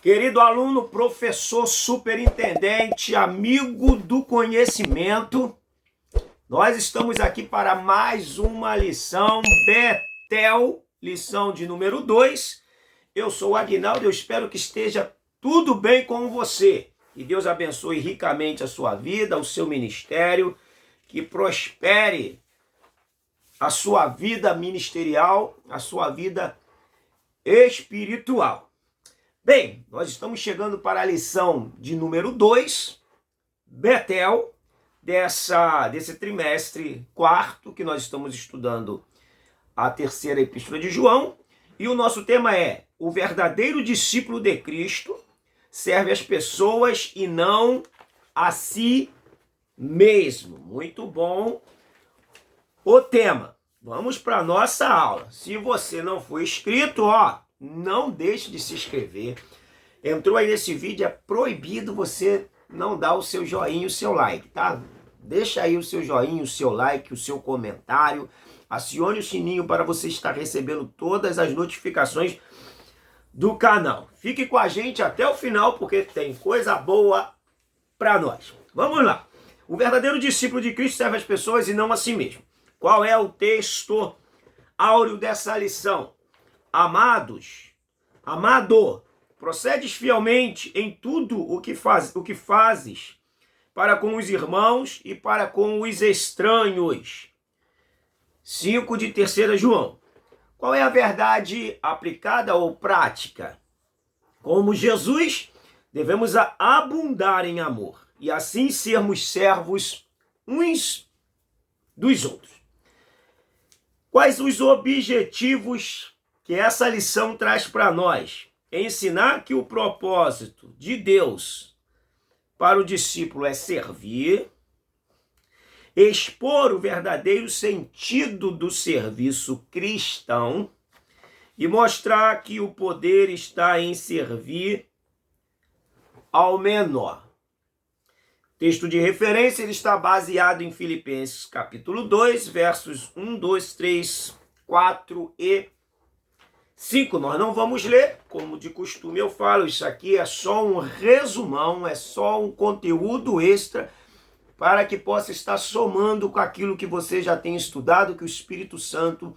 Querido aluno, professor, superintendente, amigo do conhecimento, nós estamos aqui para mais uma lição Betel, lição de número 2. Eu sou o Aguinaldo, eu espero que esteja tudo bem com você. Que Deus abençoe ricamente a sua vida, o seu ministério, que prospere a sua vida ministerial, a sua vida espiritual. Bem, nós estamos chegando para a lição de número 2, Betel, desse trimestre quarto, que nós estamos estudando a terceira epístola de João, e o nosso tema é: o verdadeiro discípulo de Cristo serve as pessoas e não a si mesmo. Muito bom o tema. Vamos para a nossa aula. Se você não for inscrito, não deixe de se inscrever. Entrou aí nesse vídeo, é proibido você não dar o seu joinha, o seu like, tá? Deixa aí o seu joinha, o seu like, o seu comentário. Acione o sininho para você estar recebendo todas as notificações do canal. Fique com a gente até o final, porque tem coisa boa para nós. Vamos lá. O verdadeiro discípulo de Cristo serve as pessoas e não a si mesmo. Qual é o texto áureo dessa lição? Amado, procedes fielmente em tudo o que fazes para com os irmãos e para com os estranhos. 5 de 3 João. Qual é a verdade aplicada ou prática? Como Jesus, devemos abundar em amor e assim sermos servos uns dos outros. Quais os objetivos que essa lição traz para nós? Ensinar que o propósito de Deus para o discípulo é servir, expor o verdadeiro sentido do serviço cristão e mostrar que o poder está em servir ao menor. O texto de referência ele está baseado em Filipenses capítulo 2, versos 1, 2, 3, 4 e 5. Nós não vamos ler, como de costume eu falo, isso aqui é só um resumão, é só um conteúdo extra para que possa estar somando com aquilo que você já tem estudado, que o Espírito Santo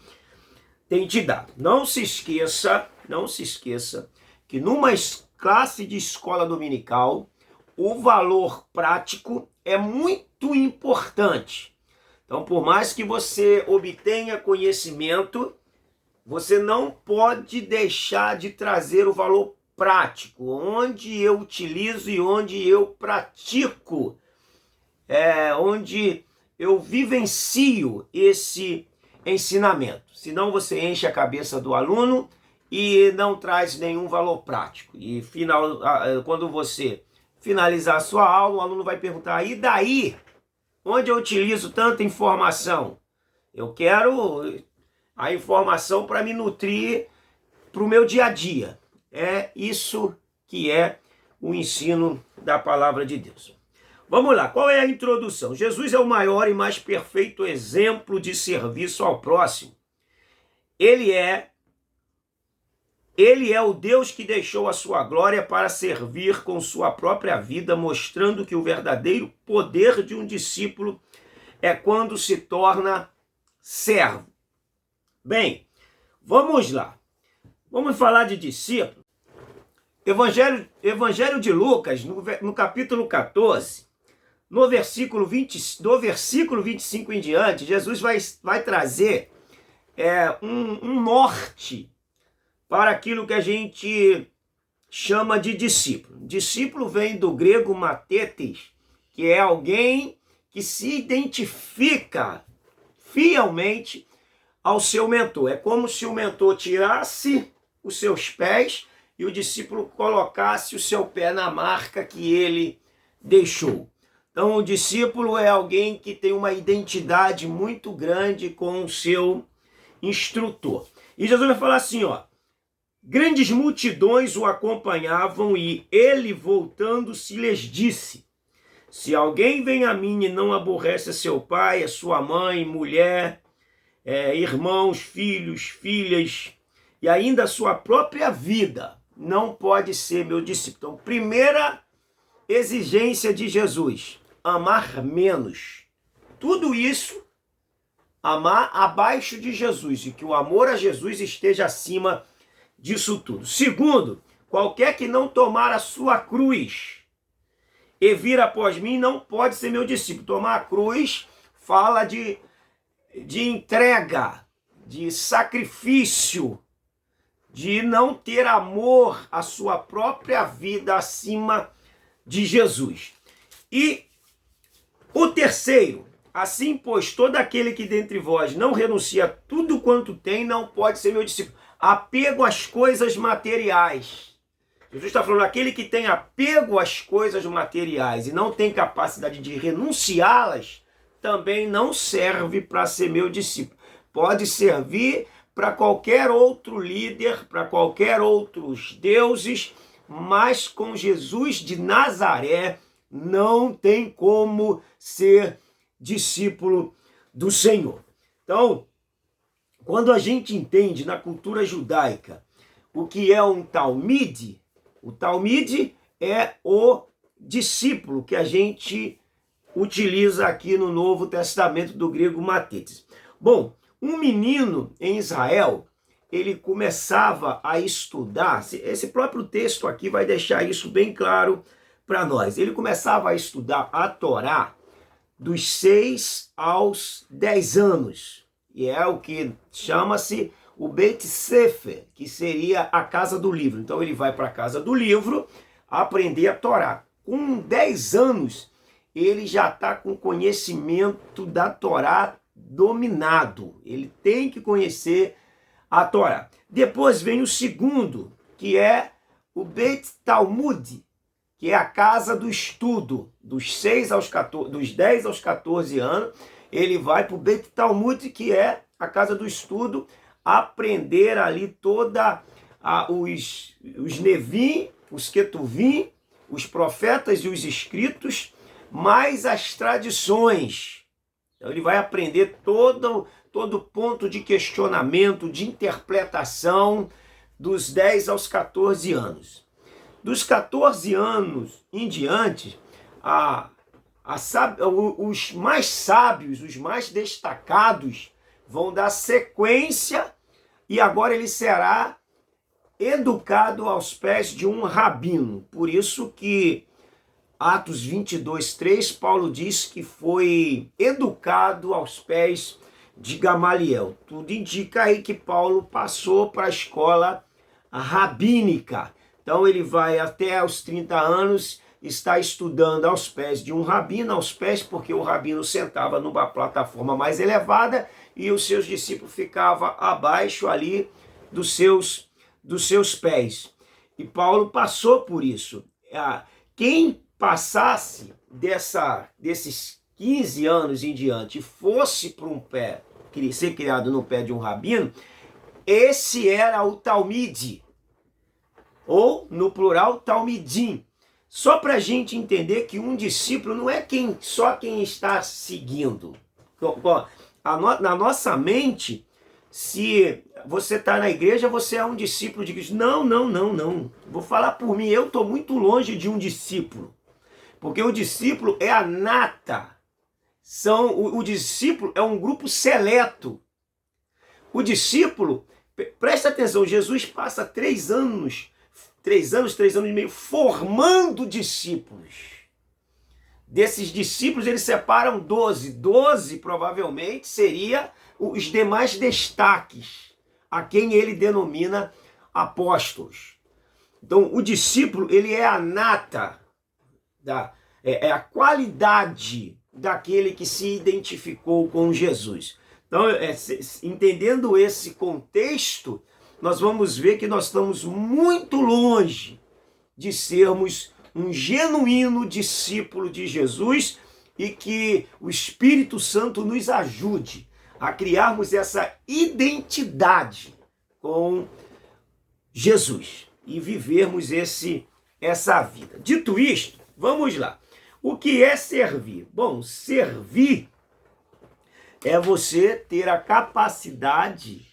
tem te dado. Não se esqueça que numa classe de escola dominical, o valor prático é muito importante. Então, por mais que você obtenha conhecimento, você não pode deixar de trazer o valor prático, onde eu utilizo e onde eu pratico, onde eu vivencio esse ensinamento. Senão você enche a cabeça do aluno e não traz nenhum valor prático. E quando você finalizar a sua aula, o aluno vai perguntar: e daí? Onde eu utilizo tanta informação? Eu quero a informação para me nutrir para o meu dia a dia. É isso que é o ensino da palavra de Deus. Vamos lá, qual é a introdução? Jesus é o maior e mais perfeito exemplo de serviço ao próximo. Ele é o Deus que deixou a sua glória para servir com sua própria vida, mostrando que o verdadeiro poder de um discípulo é quando se torna servo. Bem, vamos lá. Vamos falar de discípulo. Evangelho de Lucas, no capítulo 14, do versículo 25 em diante, Jesus vai trazer um norte para aquilo que a gente chama de discípulo. Discípulo vem do grego matetes, que é alguém que se identifica fielmente ao seu mentor. É como se o mentor tirasse os seus pés e o discípulo colocasse o seu pé na marca que ele deixou. Então, o discípulo é alguém que tem uma identidade muito grande com o seu instrutor. E Jesus vai falar assim, grandes multidões o acompanhavam e ele, voltando-se, lhes disse: se alguém vem a mim e não aborrece a seu pai, a sua mãe, mulher, irmãos, filhos, filhas, e ainda a sua própria vida, não pode ser meu discípulo. Então, primeira exigência de Jesus, amar menos. Tudo isso, amar abaixo de Jesus, e que o amor a Jesus esteja acima disso tudo. Segundo, qualquer que não tomar a sua cruz e vir após mim não pode ser meu discípulo. Tomar a cruz fala de entrega, de sacrifício, de não ter amor à sua própria vida acima de Jesus. E o terceiro, assim, pois, todo aquele que dentre vós não renuncia a tudo quanto tem, não pode ser meu discípulo. Apego às coisas materiais. Jesus está falando, aquele que tem apego às coisas materiais e não tem capacidade de renunciá-las, também não serve para ser meu discípulo. Pode servir para qualquer outro líder, para qualquer outros deuses, mas com Jesus de Nazaré não tem como ser discípulo do Senhor. Então, quando a gente entende na cultura judaica o que é um talmide, o talmide é o discípulo que a gente utiliza aqui no Novo Testamento do grego matetes. Bom, um menino em Israel, ele começava a estudar, esse próprio texto aqui vai deixar isso bem claro para nós. Ele começava a estudar a Torá dos 6 aos 10 anos. E é o que chama-se o Beit Sefer, que seria a casa do livro. Então ele vai para a casa do livro aprender a Torá. Com 10 anos, ele já está com conhecimento da Torá dominado. Ele tem que conhecer a Torá. Depois vem o segundo, que é o Beit Talmud, que é a casa do estudo. Dos 10 aos 14 anos, ele vai para o Beit Talmud, que é a casa do estudo, aprender ali toda os Nevim, os Ketuvim, os profetas e os escritos, mais as tradições. Então ele vai aprender todo ponto de questionamento, de interpretação dos 10 aos 14 anos. Dos 14 anos em diante, os mais sábios, os mais destacados, vão dar sequência e agora ele será educado aos pés de um rabino. Por isso que Atos 22:3, Paulo diz que foi educado aos pés de Gamaliel. Tudo indica aí que Paulo passou para a escola rabínica. Então ele vai até aos 30 anos, está estudando aos pés de um rabino, aos pés porque o rabino sentava numa plataforma mais elevada e os seus discípulos ficavam abaixo ali dos seus pés. E Paulo passou por isso. Quem passasse desses 15 anos em diante e fosse para um pé, ser criado no pé de um rabino, esse era o talmide, ou no plural, talmidim. Só para a gente entender que um discípulo não é só quem está seguindo. Na nossa mente, se você está na igreja, você é um discípulo de Cristo. Não. Vou falar por mim, eu estou muito longe de um discípulo. Porque o discípulo é a nata. O discípulo é um grupo seleto. O discípulo, presta atenção, Jesus passa 3 anos e meio, formando discípulos. Desses discípulos, eles separam 12. 12, provavelmente, seria os demais destaques, a quem ele denomina apóstolos. Então, o discípulo, ele é a nata, é a qualidade daquele que se identificou com Jesus. Então, entendendo esse contexto, nós vamos ver que nós estamos muito longe de sermos um genuíno discípulo de Jesus e que o Espírito Santo nos ajude a criarmos essa identidade com Jesus e vivermos essa vida. Dito isto, vamos lá. O que é servir? Bom, servir é você ter a capacidade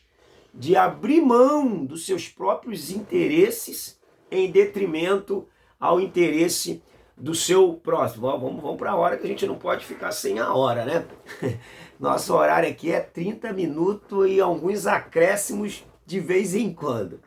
de abrir mão dos seus próprios interesses em detrimento ao interesse do seu próximo. Vamos para a hora, que a gente não pode ficar sem a hora, né? Nosso horário aqui é 30 minutos e alguns acréscimos de vez em quando.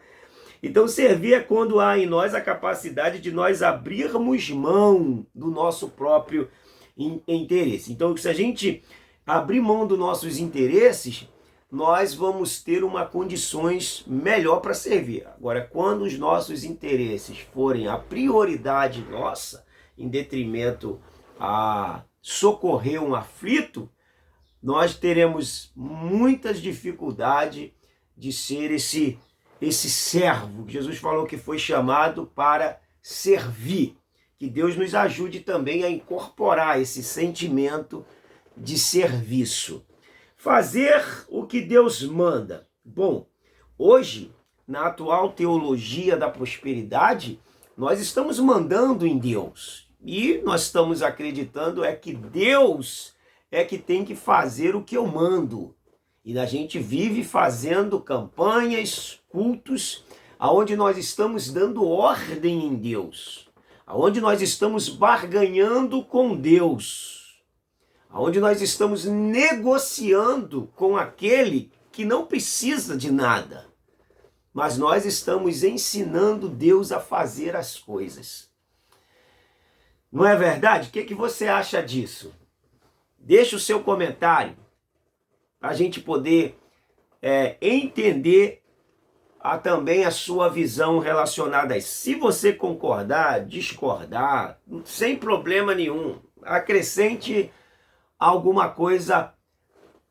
Então, servir é quando há em nós a capacidade de nós abrirmos mão do nosso próprio interesse. Então, se a gente abrir mão dos nossos interesses, nós vamos ter uma condições melhor para servir. Agora, quando os nossos interesses forem a prioridade nossa, em detrimento a socorrer um aflito, nós teremos muitas dificuldades de ser esse servo. Jesus falou que foi chamado para servir. Que Deus nos ajude também a incorporar esse sentimento de serviço. Fazer o que Deus manda. Bom, hoje, na atual teologia da prosperidade, nós estamos mandando em Deus. E nós estamos acreditando que Deus é que tem que fazer o que eu mando. E a gente vive fazendo campanhas, cultos, aonde nós estamos dando ordem em Deus, aonde nós estamos barganhando com Deus, aonde nós estamos negociando com aquele que não precisa de nada, mas nós estamos ensinando Deus a fazer as coisas. Não é verdade? O que você acha disso? Deixa o seu comentário para a gente poder entender também a sua visão relacionada a isso. Se você concordar, discordar, sem problema nenhum, acrescente alguma coisa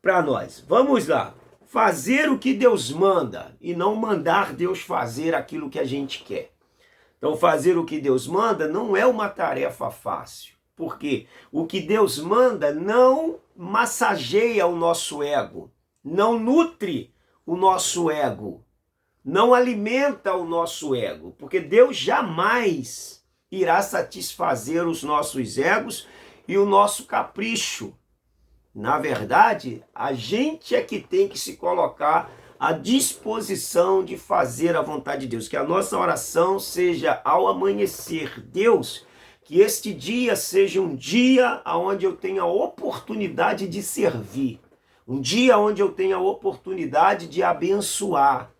para nós. Vamos lá. Fazer o que Deus manda e não mandar Deus fazer aquilo que a gente quer. Então, fazer o que Deus manda não é uma tarefa fácil. Porque o que Deus manda não massageia o nosso ego, não nutre o nosso ego, não alimenta o nosso ego, porque Deus jamais irá satisfazer os nossos egos e o nosso capricho. Na verdade, a gente é que tem que se colocar à disposição de fazer a vontade de Deus. Que a nossa oração seja ao amanhecer, Deus, que este dia seja um dia onde eu tenha a oportunidade de servir, um dia onde eu tenha a oportunidade de abençoar.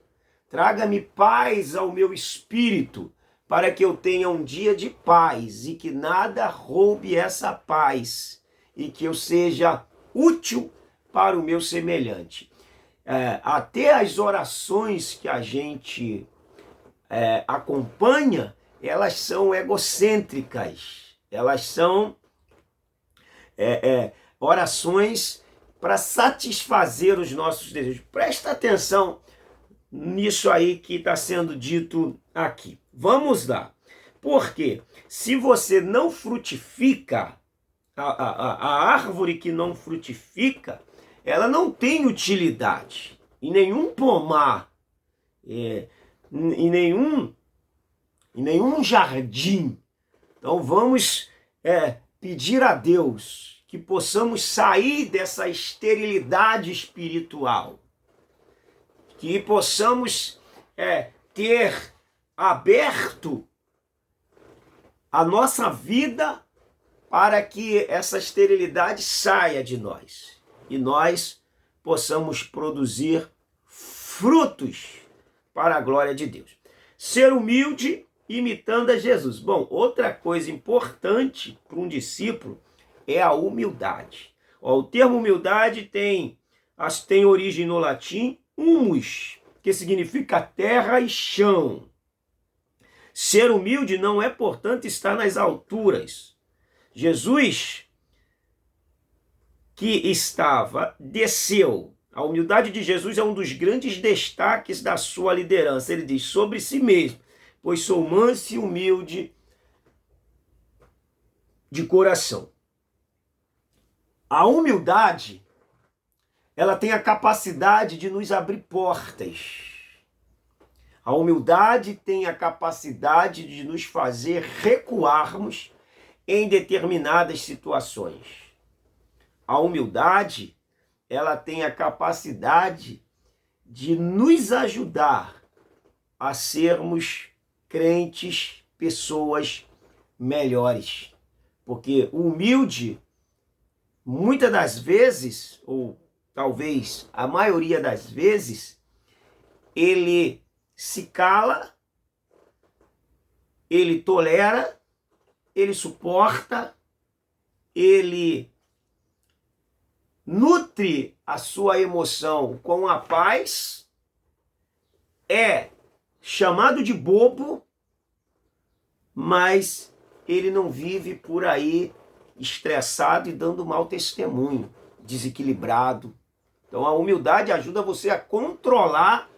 Traga-me paz ao meu espírito, para que eu tenha um dia de paz e que nada roube essa paz e que eu seja útil para o meu semelhante. Até as orações que a gente acompanha, elas são egocêntricas, elas são orações para satisfazer os nossos desejos. Presta atenção nisso aí que está sendo dito aqui. Vamos lá. Porque se você não frutifica, a árvore que não frutifica, ela não tem utilidade em nenhum pomar, em nenhum jardim. Então vamos pedir a Deus que possamos sair dessa esterilidade espiritual, que possamos ter aberto a nossa vida para que essa esterilidade saia de nós e nós possamos produzir frutos para a glória de Deus. Ser humilde, imitando a Jesus. Bom, outra coisa importante para um discípulo é a humildade. O termo humildade tem origem no latim humus, que significa terra e chão. Ser humilde não é, portanto, estar nas alturas. Jesus, que desceu. A humildade de Jesus é um dos grandes destaques da sua liderança. Ele diz sobre si mesmo: pois sou manso e humilde de coração. A humildade, ela tem a capacidade de nos abrir portas. A humildade tem a capacidade de nos fazer recuarmos em determinadas situações. A humildade, ela tem a capacidade de nos ajudar a sermos crentes, pessoas melhores. Porque o humilde, muitas das vezes, ou talvez a maioria das vezes, ele se cala, ele tolera, ele suporta, ele nutre a sua emoção com a paz, é chamado de bobo, mas ele não vive por aí estressado e dando mau testemunho, desequilibrado. Então a humildade ajuda você a controlar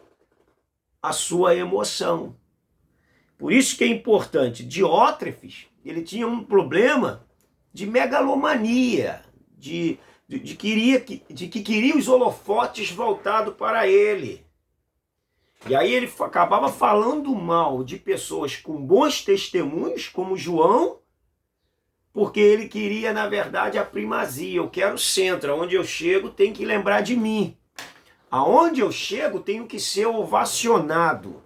a sua emoção. Por isso que é importante. Diótrefes, ele tinha um problema de megalomania, de que queria os holofotes voltados para ele. E aí ele acabava falando mal de pessoas com bons testemunhos, como João, porque ele queria, na verdade, a primazia. Eu quero o centro, aonde eu chego tem que lembrar de mim. Aonde eu chego tenho que ser ovacionado.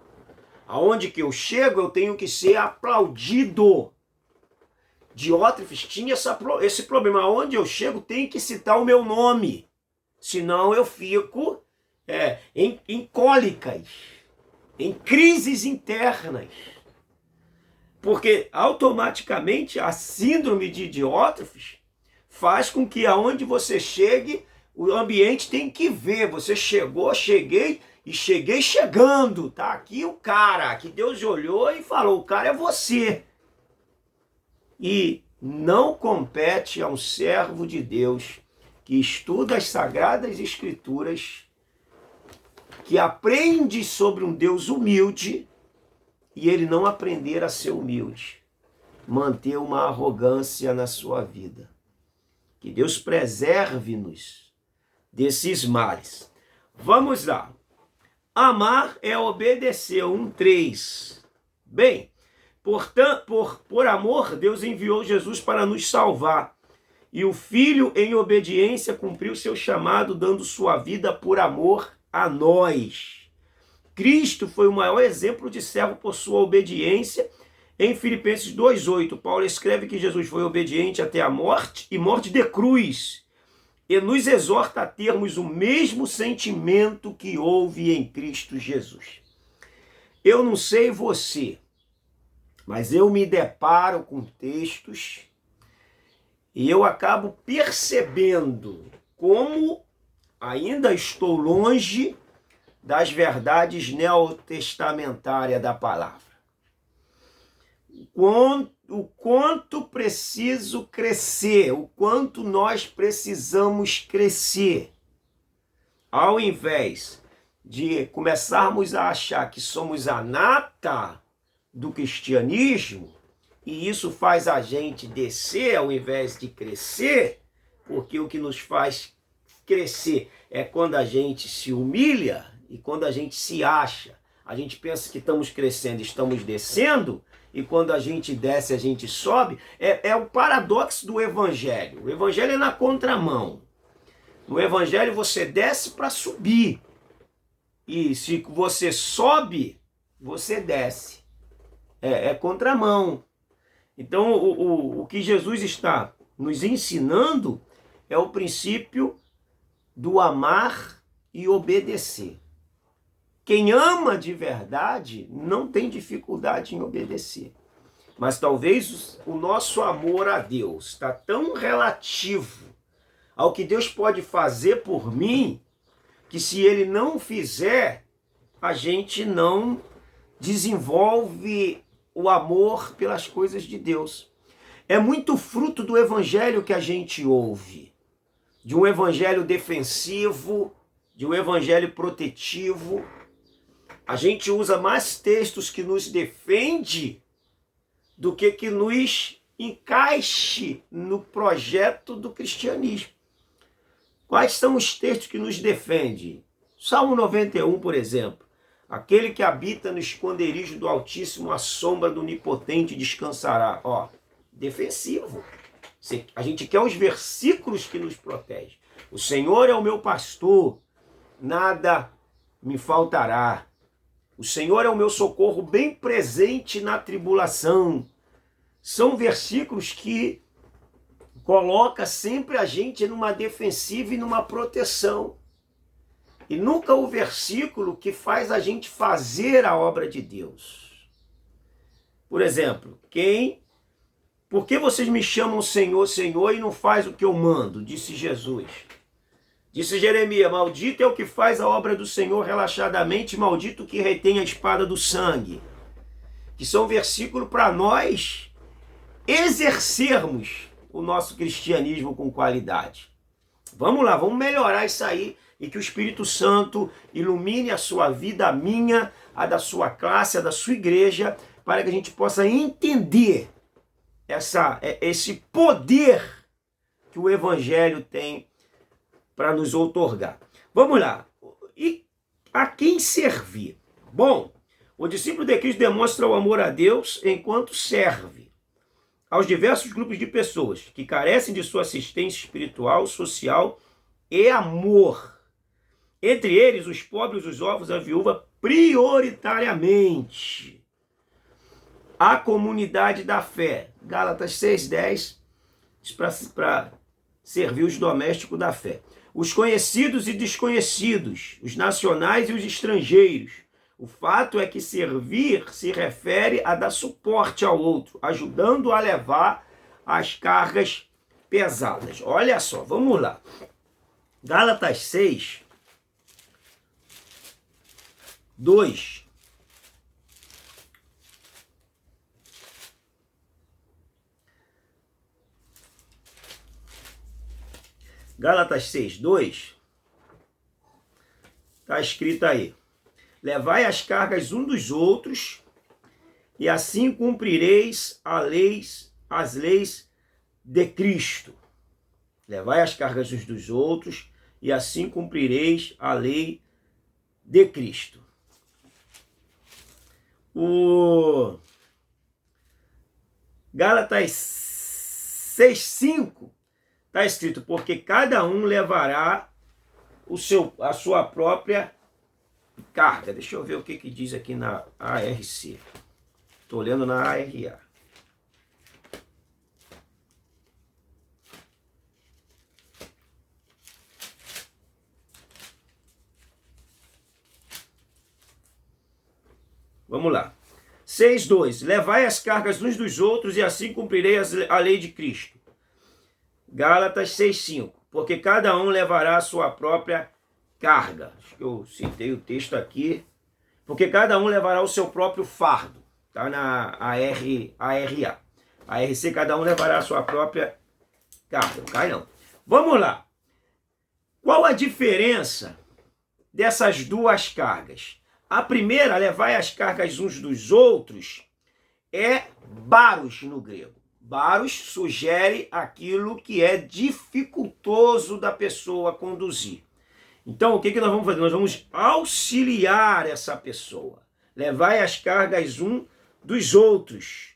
Aonde que eu chego eu tenho que ser aplaudido. Diótrefes tinha esse problema. Aonde eu chego tem que citar o meu nome. Senão eu fico em cólicas, em crises internas. Porque automaticamente a síndrome de Diótrefes faz com que aonde você chegue, o ambiente tem que ver. Você chegou, cheguei e cheguei chegando. Tá aqui o cara, que Deus olhou e falou, o cara é você. E não compete a um servo de Deus que estuda as Sagradas Escrituras, que aprende sobre um Deus humilde, e ele não aprender a ser humilde, manter uma arrogância na sua vida. Que Deus preserve-nos desses males. Vamos lá. Amar é obedecer. 1:3. Bem, portanto, por amor, Deus enviou Jesus para nos salvar. E o Filho, em obediência, cumpriu seu chamado, dando sua vida por amor a nós. Cristo foi o maior exemplo de servo por sua obediência. Em Filipenses 2:8, Paulo escreve que Jesus foi obediente até a morte e morte de cruz. E nos exorta a termos o mesmo sentimento que houve em Cristo Jesus. Eu não sei você, mas eu me deparo com textos e eu acabo percebendo como ainda estou longe das verdades neotestamentárias da palavra. O quanto preciso crescer, o quanto nós precisamos crescer, ao invés de começarmos a achar que somos a nata do cristianismo, e isso faz a gente descer ao invés de crescer, porque o que nos faz crescer é quando a gente se humilha e quando a gente se acha. A gente pensa que estamos crescendo, estamos descendo, e quando a gente desce, a gente sobe. É o paradoxo do evangelho. O evangelho é na contramão. No evangelho você desce para subir. E se você sobe, você desce. É contramão. Então, o que Jesus está nos ensinando é o princípio do amar e obedecer. Quem ama de verdade não tem dificuldade em obedecer. Mas talvez o nosso amor a Deus está tão relativo ao que Deus pode fazer por mim, que se Ele não fizer, a gente não desenvolve o amor pelas coisas de Deus. É muito fruto do evangelho que a gente ouve. De um evangelho defensivo, de um evangelho protetivo. A gente usa mais textos que nos defende do que nos encaixe no projeto do cristianismo. Quais são os textos que nos defendem? Salmo 91, por exemplo. Aquele que habita no esconderijo do Altíssimo, à sombra do Onipotente descansará. Ó, defensivo. A gente quer os versículos que nos protegem. O Senhor é o meu pastor, nada me faltará. O Senhor é o meu socorro bem presente na tribulação. São versículos que coloca sempre a gente numa defensiva e numa proteção. E nunca o versículo que faz a gente fazer a obra de Deus. Por exemplo, por que vocês me chamam Senhor, Senhor e não faz o que eu mando? Disse Jesus. Disse Jeremias, maldito é o que faz a obra do Senhor relaxadamente, maldito o que retém a espada do sangue. Que são versículos para nós exercermos o nosso cristianismo com qualidade. Vamos lá, vamos melhorar isso aí e que o Espírito Santo ilumine a sua vida, a minha, a da sua classe, a da sua igreja, para que a gente possa entender esse poder que o Evangelho tem para nos outorgar. Vamos lá. E a quem servir? Bom, o discípulo de Cristo demonstra o amor a Deus enquanto serve aos diversos grupos de pessoas que carecem de sua assistência espiritual, social e amor. Entre eles, os pobres, os órfãos, a viúva, prioritariamente. A comunidade da fé. Gálatas 6,10, para servir os domésticos da fé. Os conhecidos e desconhecidos, os nacionais e os estrangeiros. O fato é que servir se refere a dar suporte ao outro, ajudando a levar as cargas pesadas. Olha só, vamos lá. Gálatas 6, 2. Gálatas 6, 2. Está escrito aí. Levai as cargas um dos outros, e assim cumprireis as leis de Cristo. Levai as cargas uns dos outros, e assim cumprireis a lei de Cristo. O Gálatas 6,5 está escrito, porque cada um levará a sua própria carga. Deixa eu ver o que diz aqui na ARC. Estou olhando na ARA. Vamos lá. 6,2. Levai as cargas uns dos outros e assim cumprirei a lei de Cristo. Gálatas 6,5. Porque cada um levará a sua própria carga. Acho que eu citei o texto aqui. Porque cada um levará o seu próprio fardo. Está na ARA. A ARC, cada um levará a sua própria carga. Não cai não. Vamos lá. Qual a diferença dessas duas cargas? A primeira, levar as cargas uns dos outros, é baros no grego. Baros sugere aquilo que é dificultoso da pessoa conduzir. Então, o que nós vamos fazer? Nós vamos auxiliar essa pessoa. Levar as cargas um dos outros.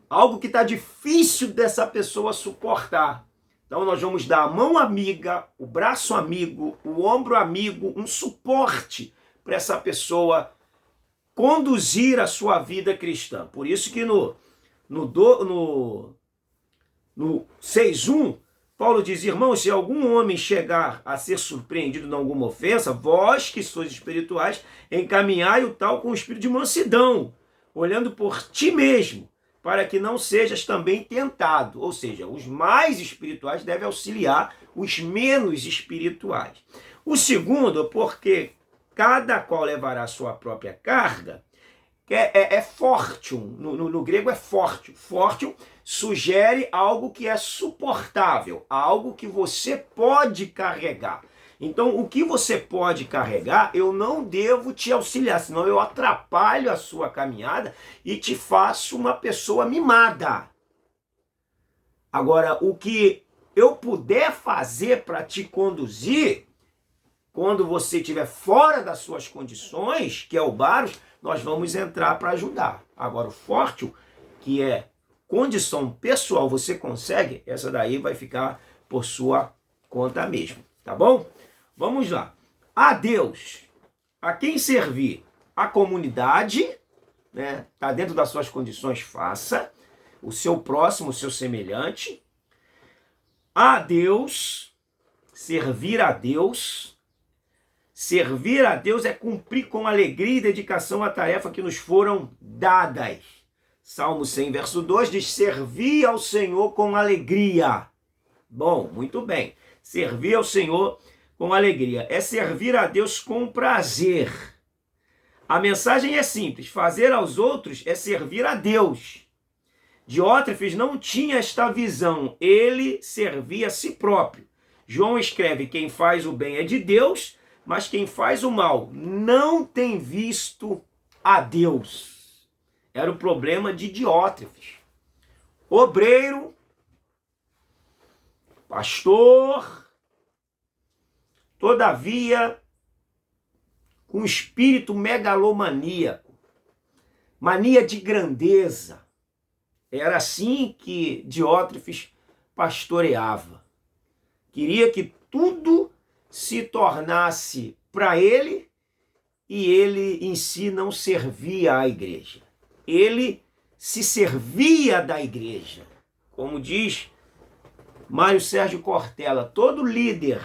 Algo que está difícil dessa pessoa suportar. Então, nós vamos dar a mão amiga, o braço amigo, o ombro amigo, um suporte para essa pessoa conduzir a sua vida cristã. Por isso que no 6,1, Paulo diz, irmãos, se algum homem chegar a ser surpreendido em alguma ofensa, vós que sois espirituais, encaminhai o tal com o espírito de mansidão, olhando por ti mesmo, para que não sejas também tentado. Ou seja, os mais espirituais devem auxiliar os menos espirituais. O segundo, porque cada qual levará a sua própria carga, é fortium, no grego é fortium. Fortium sugere algo que é suportável, algo que você pode carregar. Então, o que você pode carregar, eu não devo te auxiliar, senão eu atrapalho a sua caminhada e te faço uma pessoa mimada. Agora, o que eu puder fazer para te conduzir, quando você estiver fora das suas condições, que é o baros, nós vamos entrar para ajudar. Agora, o forte, que é condição pessoal, você consegue, essa daí vai ficar por sua conta mesmo, tá bom? Vamos lá. A Deus, a quem servir? a comunidade, né? Está dentro das suas condições, faça. O seu próximo, o seu semelhante. A Deus, servir a Deus. Servir a Deus é cumprir com alegria e dedicação a tarefa que nos foram dadas. Salmo 100, verso 2 diz: servir ao Senhor com alegria. Bom, muito bem. Servir ao Senhor com alegria. É servir a Deus com prazer. A mensagem é simples. Fazer aos outros é servir a Deus. Diótrefes não tinha esta visão. Ele servia a si próprio. João escreve: quem faz o bem é de Deus, mas quem faz o mal não tem visto a Deus. Era o problema de Diótrefes. Obreiro, pastor, todavia, com espírito megalomaníaco, mania de grandeza. Era assim que Diótrefes pastoreava. Queria que tudo se tornasse para ele e ele em si não servia à igreja. Ele se servia da igreja. Como diz Mário Sérgio Cortella, todo líder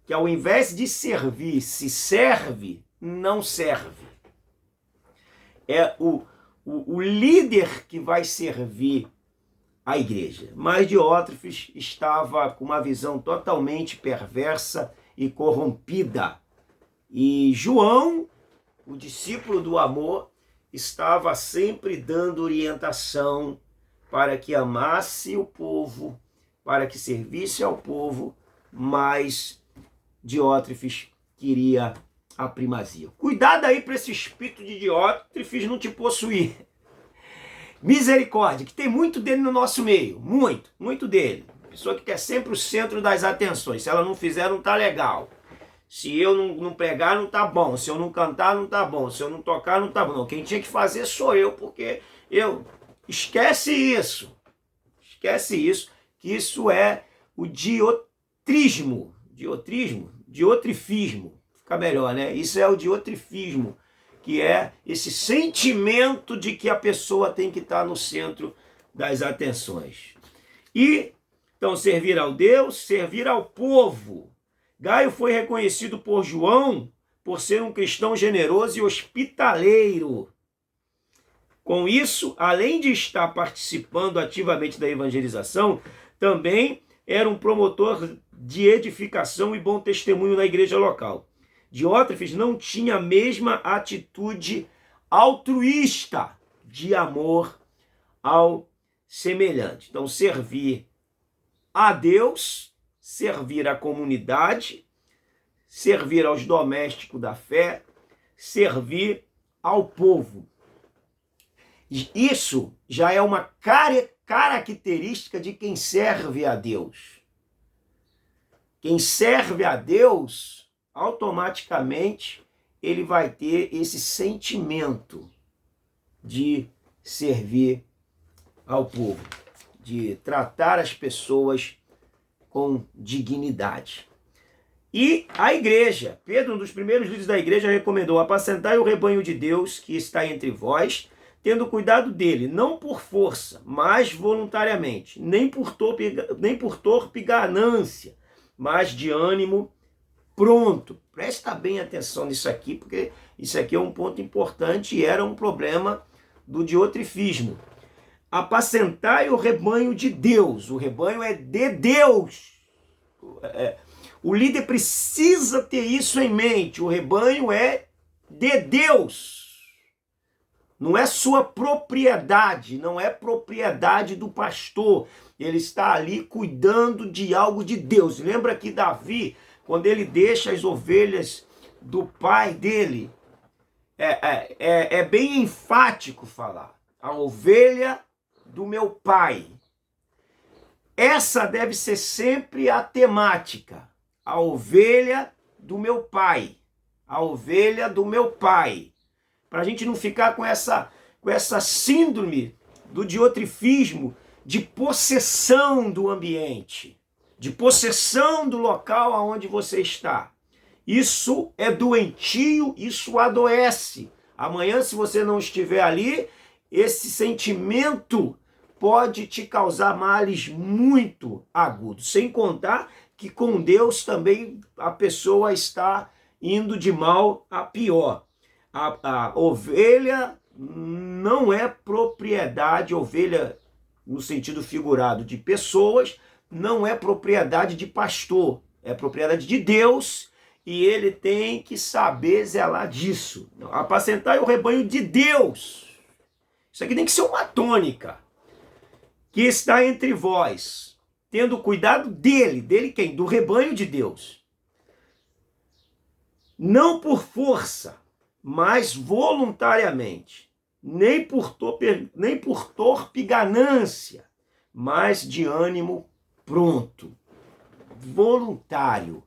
que ao invés de servir se serve, não serve. É o líder que vai servir a igreja. Mas Diótrefes estava com uma visão totalmente perversa e corrompida. E João, o discípulo do amor, estava sempre dando orientação para que amasse o povo, para que servisse ao povo, mas Diótrefes queria a primazia. Cuidado aí para esse espírito de Diótrefes não te possuir. Misericórdia, que tem muito dele no nosso meio. Muito, muito dele. Pessoa que quer sempre o centro das atenções. Se ela não fizer, não tá legal. Se eu não pregar, não tá bom. Se eu não cantar, não tá bom. Se eu não tocar, não tá bom. Não, quem tinha que fazer sou eu, porque eu... Esquece isso. Esquece isso, que isso é o diotrismo. Diotrifismo. Fica melhor, né? Isso é o diotrifismo, que é esse sentimento de que a pessoa tem que estar no centro das atenções. E, então, servir ao Deus, servir ao povo. Gaio foi reconhecido por João por ser um cristão generoso e hospitaleiro. Com isso, além de estar participando ativamente da evangelização, também era um promotor de edificação e bom testemunho na igreja local. Diótrefes não tinha a mesma atitude altruísta de amor ao semelhante. Então, servir a Deus, servir à comunidade, servir aos domésticos da fé, servir ao povo. Isso já é uma característica de quem serve a Deus. Quem serve a Deus, automaticamente, ele vai ter esse sentimento de servir ao povo, de tratar as pessoas com dignidade. E a igreja, Pedro, um dos primeiros líderes da igreja, recomendou: apacentai o rebanho de Deus que está entre vós, tendo cuidado dele, não por força, mas voluntariamente, nem por torpe ganância, mas de ânimo pronto. Presta bem atenção nisso aqui, porque isso aqui é um ponto importante e era um problema do diotrifismo. Apacentai o rebanho de Deus. O rebanho é de Deus. O líder precisa ter isso em mente. O rebanho é de Deus. Não é sua propriedade, não é propriedade do pastor. Ele está ali cuidando de algo de Deus. Lembra que Davi, quando ele deixa as ovelhas do pai dele, é bem enfático falar: a ovelha do meu pai. Essa deve ser sempre a temática. A ovelha do meu pai. A ovelha do meu pai. Para a gente não ficar com essa síndrome do diotrifismo de possessão do ambiente, de possessão do local aonde você está. Isso é doentio, isso adoece. Amanhã, se você não estiver ali, esse sentimento pode te causar males muito agudos. Sem contar que com Deus também a pessoa está indo de mal a pior. A ovelha não é propriedade, ovelha no sentido figurado de pessoas, não é propriedade de pastor, é propriedade de Deus e ele tem que saber zelar disso. Apacentar o rebanho de Deus. Isso aqui tem que ser uma tônica que está entre vós, tendo cuidado dele quem? Do rebanho de Deus. Não por força, mas voluntariamente, nem por torpe ganância, mas de ânimo pronto, voluntário.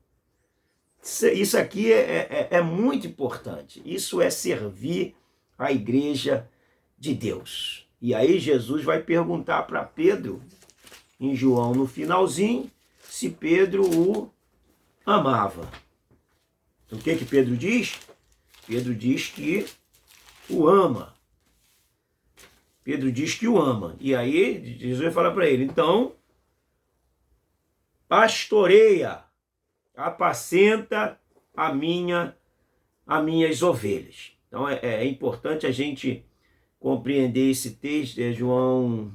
Isso aqui é muito importante. Isso é servir a igreja de Deus. E aí Jesus vai perguntar para Pedro, em João no finalzinho, se Pedro o amava. O que Pedro diz? Pedro diz que o ama. Pedro diz que o ama. E aí Jesus vai falar para ele, então, pastoreia, apacenta as minhas ovelhas. Então é importante a gente compreender esse texto, é João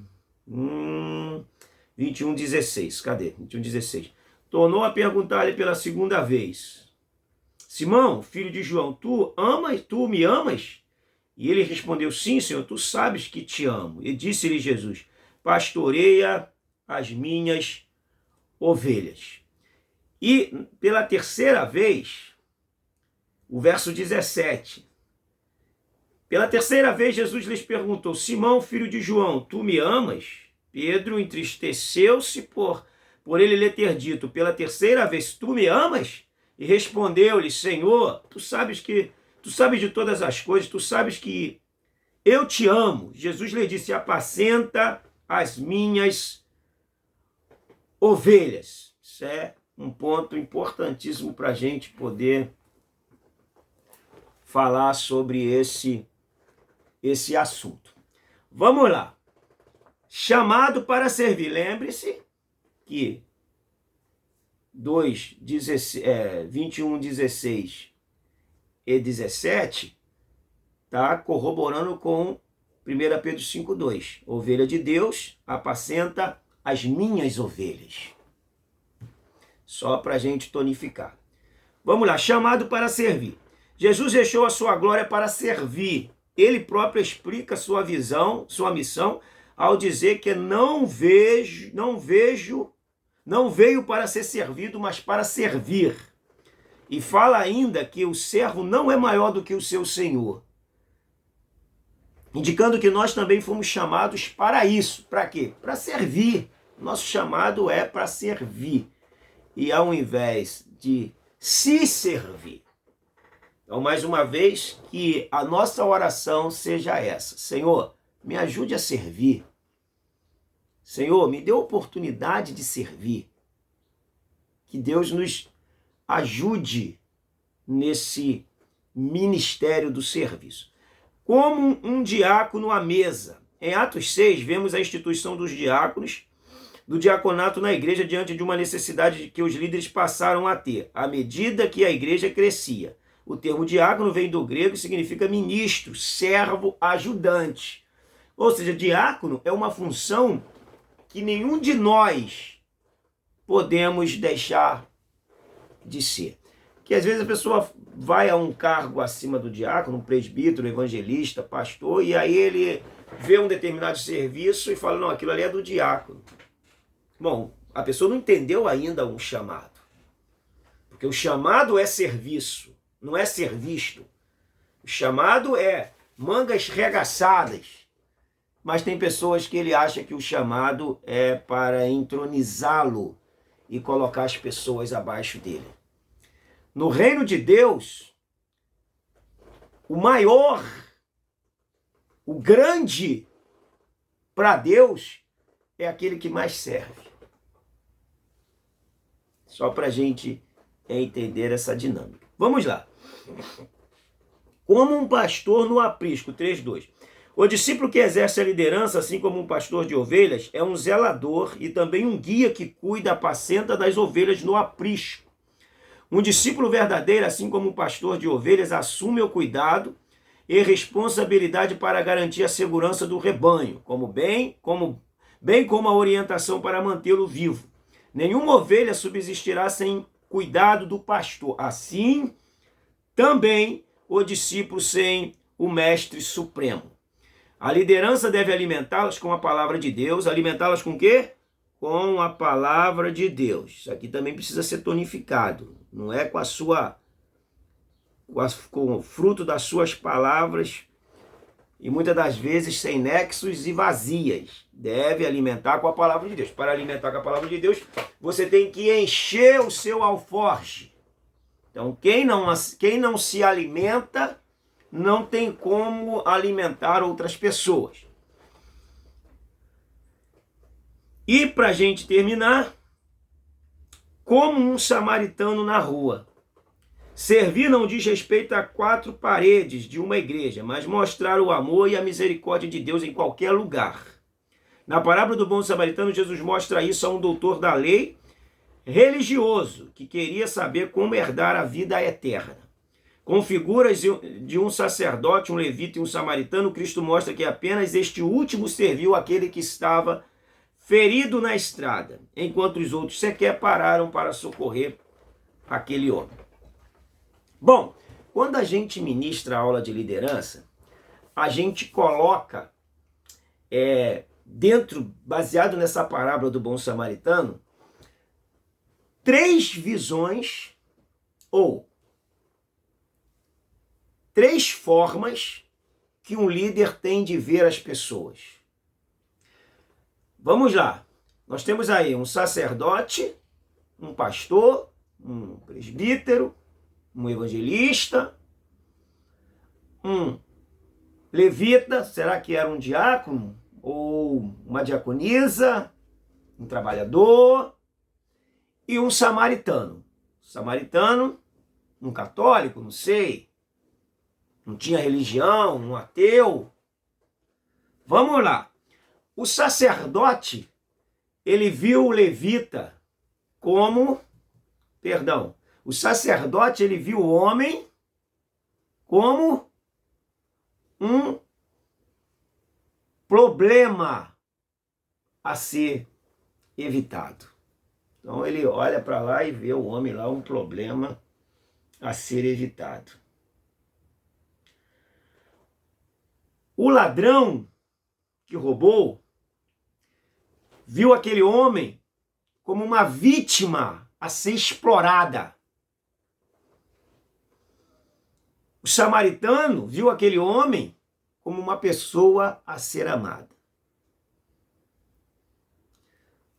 21:16. Cadê? 21:16. Tornou a perguntar-lhe pela segunda vez: Simão, filho de João, tu me amas? E ele respondeu: sim, Senhor, tu sabes que te amo. E disse-lhe Jesus: pastoreia as minhas ovelhas. E pela terceira vez, o verso 17. Pela terceira vez, Jesus lhes perguntou: Simão, filho de João, tu me amas? Pedro entristeceu-se por ele lhe ter dito pela terceira vez: tu me amas? E respondeu-lhe: Senhor, tu sabes de todas as coisas, tu sabes que eu te amo. Jesus lhe disse: apacenta as minhas ovelhas. Isso é um ponto importantíssimo para a gente poder falar sobre esse assunto. Vamos lá. Chamado para servir. Lembre-se que 21:16 e 17 está corroborando com 1 Pedro 5:2. Ovelha de Deus, apacenta as minhas ovelhas. Só para a gente tonificar. Vamos lá, chamado para servir. Jesus deixou a sua glória para servir. Ele próprio explica sua visão, sua missão, ao dizer que não veio para ser servido, mas para servir. E fala ainda que o servo não é maior do que o seu senhor. Indicando que nós também fomos chamados para isso. Para quê? Para servir. Nosso chamado é para servir. E ao invés de se servir. Então, mais uma vez, que a nossa oração seja essa. Senhor, me ajude a servir. Senhor, me dê a oportunidade de servir. Que Deus nos ajude nesse ministério do serviço. Como um diácono à mesa. Em Atos 6, vemos a instituição dos diáconos, do diaconato na igreja diante de uma necessidade que os líderes passaram a ter, à medida que a igreja crescia. O termo diácono vem do grego e significa ministro, servo, ajudante. Ou seja, diácono é uma função que nenhum de nós podemos deixar de ser. Que às vezes a pessoa vai a um cargo acima do diácono, um presbítero, evangelista, pastor, e aí ele vê um determinado serviço e fala, não, aquilo ali é do diácono. Bom, a pessoa não entendeu ainda um chamado. Porque o chamado é serviço, não é ser visto. O chamado é mangas regaçadas. Mas tem pessoas que ele acha que o chamado é para entronizá-lo e colocar as pessoas abaixo dele. No reino de Deus, o maior, o grande para Deus é aquele que mais serve. Só para a gente entender essa dinâmica. Vamos lá. como um pastor no aprisco, 3:2. O discípulo que exerce a liderança, assim como um pastor de ovelhas, é um zelador e também um guia que cuida, apacenta das ovelhas no aprisco. Um discípulo verdadeiro, assim como um pastor de ovelhas, assume o cuidado e responsabilidade para garantir a segurança do rebanho, bem como a orientação para mantê-lo vivo. Nenhuma ovelha subsistirá sem cuidado do pastor. Assim, também o discípulo sem o mestre supremo. A liderança deve alimentá-las com a palavra de Deus. Alimentá-las com o quê? Com a palavra de Deus. Isso aqui também precisa ser tonificado. Não é com o fruto das suas palavras e muitas das vezes sem nexos e vazias. Deve alimentar com a palavra de Deus. Para alimentar com a palavra de Deus, você tem que encher o seu alforje. Então, quem não se alimenta, não tem como alimentar outras pessoas. E para a gente terminar, como um samaritano na rua. Servir não diz respeito a 4 paredes de uma igreja, mas mostrar o amor e a misericórdia de Deus em qualquer lugar. Na parábola do bom samaritano, Jesus mostra isso a um doutor da lei religioso que queria saber como herdar a vida eterna. Com figuras de um sacerdote, um levita e um samaritano, Cristo mostra que apenas este último serviu aquele que estava ferido na estrada, enquanto os outros sequer pararam para socorrer aquele homem. Bom, quando a gente ministra a aula de liderança, a gente coloca baseado nessa parábola do bom samaritano, 3 visões ou 3 formas que um líder tem de ver as pessoas. Vamos lá. Nós temos aí um sacerdote, um pastor, um presbítero, um evangelista, um levita, será que era um diácono? Ou uma diaconisa, um trabalhador, e um samaritano. Samaritano, um católico, não sei, não tinha religião, um ateu. Vamos lá. O sacerdote, ele viu o levita como, o sacerdote, ele viu o homem como um problema a ser evitado. Então ele olha para lá e vê o homem lá, um problema a ser evitado. O ladrão que roubou viu aquele homem como uma vítima a ser explorada. O samaritano viu aquele homem como uma pessoa a ser amada.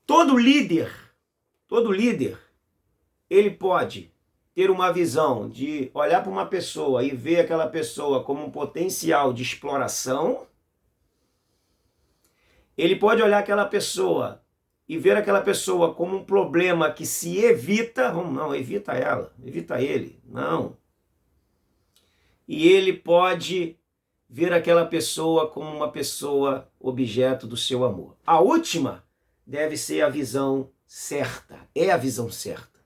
Todo líder, ele pode ter uma visão de olhar para uma pessoa e ver aquela pessoa como um potencial de exploração. Ele pode olhar aquela pessoa e ver aquela pessoa como um problema que se evita. Não, evita ela, evita ele. Não. E ele pode ver aquela pessoa como uma pessoa objeto do seu amor. A última deve ser a visão certa. É a visão certa.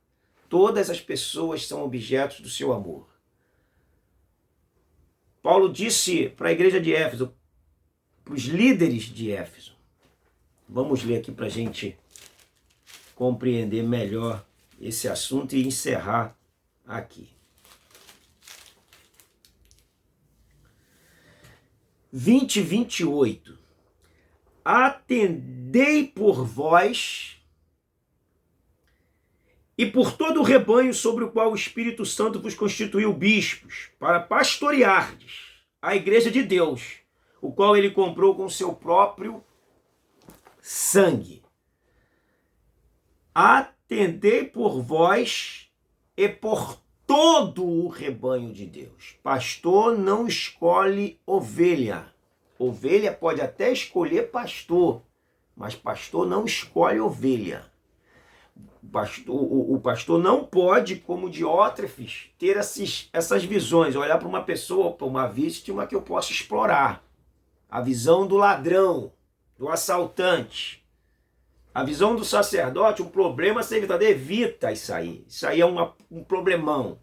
Todas as pessoas são objetos do seu amor. Paulo disse para a igreja de Éfeso, para os líderes de Éfeso. Vamos ler aqui para a gente compreender melhor esse assunto e encerrar aqui. 20:28. Atendei por vós e por todo o rebanho sobre o qual o Espírito Santo vos constituiu bispos, para pastoreardes a igreja de Deus, o qual ele comprou com seu próprio sangue. Atendei por vós e por todo o rebanho de Deus. Pastor não escolhe ovelha. Ovelha pode até escolher pastor, mas pastor não escolhe ovelha. O pastor não pode, como Diótrefes, ter essas visões, olhar para uma pessoa, para uma vítima que eu posso explorar. A visão do ladrão, do assaltante. A visão do sacerdote, um problema ser evitado. Evita isso aí. Isso aí é um problemão.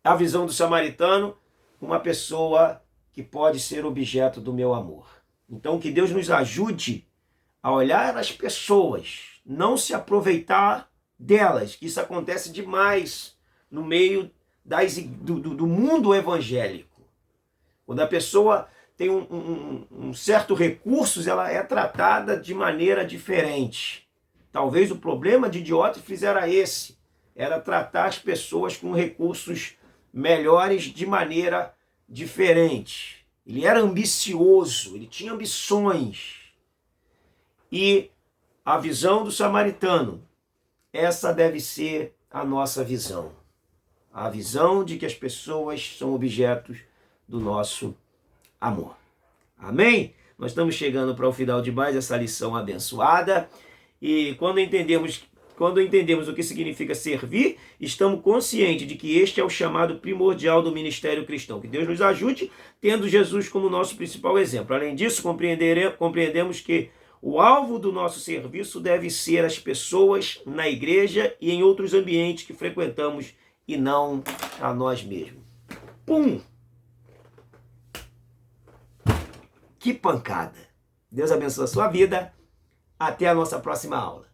A visão do samaritano, uma pessoa que pode ser objeto do meu amor. Então, que Deus nos ajude a olhar as pessoas, não se aproveitar delas, que isso acontece demais no meio do mundo evangélico. Quando a pessoa tem um certo recursos, ela é tratada de maneira diferente. Talvez o problema de Diótrefes era esse, era tratar as pessoas com recursos melhores de maneira diferente. Ele era ambicioso, ele tinha ambições. E a visão do samaritano, essa deve ser a nossa visão. A visão de que as pessoas são objetos do nosso amor. Amém? Nós estamos chegando para o final de mais essa lição abençoada. E quando entendemos o que significa servir, estamos conscientes de que este é o chamado primordial do ministério cristão. Que Deus nos ajude, tendo Jesus como nosso principal exemplo. Além disso, compreendemos que o alvo do nosso serviço deve ser as pessoas na igreja e em outros ambientes que frequentamos e não a nós mesmos. Pum! Que pancada! Deus abençoe a sua vida. Até a nossa próxima aula.